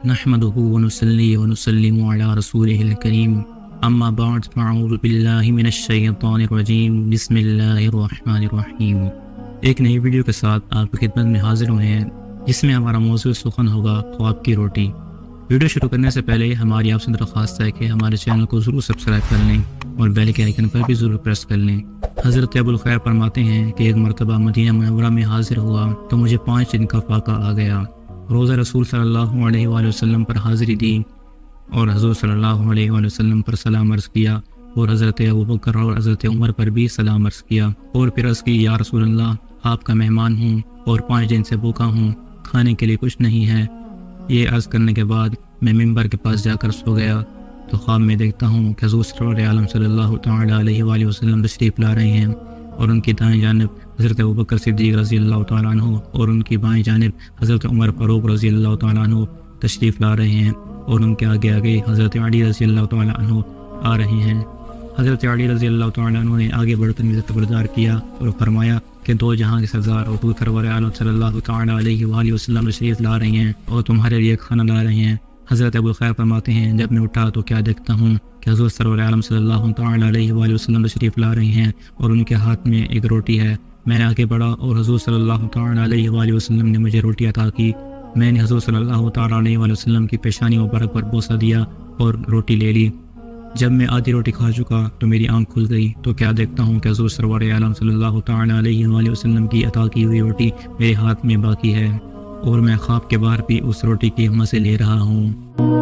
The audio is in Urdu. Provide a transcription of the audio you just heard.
نحمده ونصلي ونسلم على رسوله الكريم اما بعد فاعوذ باللہ من الشیطان الرجیم بسم اللہ الرحمن الرحیم۔ ایک نئی ویڈیو کے ساتھ آپ کی خدمت میں حاضر ہوئے ہیں، جس میں ہمارا موضوع سخن ہوگا خواب کی روٹی۔ ویڈیو شروع کرنے سے پہلے ہماری آپ سے درخواست ہے کہ ہمارے چینل کو ضرور سبسکرائب کر لیں اور بیل کے آئیکن پر بھی ضرور پریس کر لیں۔ حضرت ابو الخیر فرماتے ہیں کہ ایک مرتبہ مدینہ منورہ میں حاضر ہوا تو مجھے 5 دن کا فاقہ آ گیا۔ روزہ رسول صلی اللہ علیہ وآلہ وسلم پر حاضری دی اور حضور صلی اللہ علیہ وآلہ وسلم پر سلام عرض کیا اور حضرت ابوبکر اور حضرت عمر پر بھی سلام عرض کیا اور پھر عرض کی، یا رسول اللہ، آپ کا مہمان ہوں اور 5 دن سے بھوکا ہوں، کھانے کے لیے کچھ نہیں ہے۔ یہ عرض کرنے کے بعد میں ممبر کے پاس جا کر سو گیا تو خواب میں دیکھتا ہوں کہ حضور سرور عالم صلی اللہ تعالیٰ علیہ وآلہ وسلم تشریف لا رہے ہیں اور ان کی دائیں جانب حضرت ابوبکر صدیق رضی اللہ تعالیٰ عنہ اور ان کی بائیں جانب حضرت عمر فاروق رضی اللہ تعالیٰ عنہ تشریف لا رہے ہیں اور ان کے آگے آگے حضرت علی رضی اللہ تعالیٰ عنہ آ رہے ہیں۔ حضرت علی رضی اللہ تعالیٰ عنہ نے آگے بڑھ کر عزت بردار کیا اور فرمایا کہ 2 جہاں کے سردار اور سرور عالم صلی اللہ تعالیٰ علیہ وآلہ وسلم تشریف لا رہے ہیں اور تمہارے لیے کھانا لا رہے ہیں۔ حضرت ابو الخیر فرماتے ہیں، جب میں اٹھا تو کیا دیکھتا ہوں کہ حضور سرور عالم صلی اللہ تعالیٰ علیہ وآلہ وسلم تشریف لا رہے ہیں اور ان کے ہاتھ میں ایک روٹی ہے۔ میں نے آگے بڑھا اور حضور صلی اللہ تعالیٰ علیہ وآلہ وسلم نے مجھے روٹی عطا کی۔ میں نے حضور صلی اللہ تعالیٰ علیہ وآلہ وسلم کی پیشانی مبارک پر بوسہ دیا اور روٹی لے لی۔ جب میں آدھی روٹی کھا چکا تو میری آنکھ کھل گئی تو کیا دیکھتا ہوں کہ حضور سرور عالم صلی اللہ تعالیٰ علیہ وآلہ وسلم کی عطا کی ہوئی روٹی میرے ہاتھ میں باقی ہے اور میں خواب کے باہر بھی اس روٹی کی مزے لے رہا ہوں۔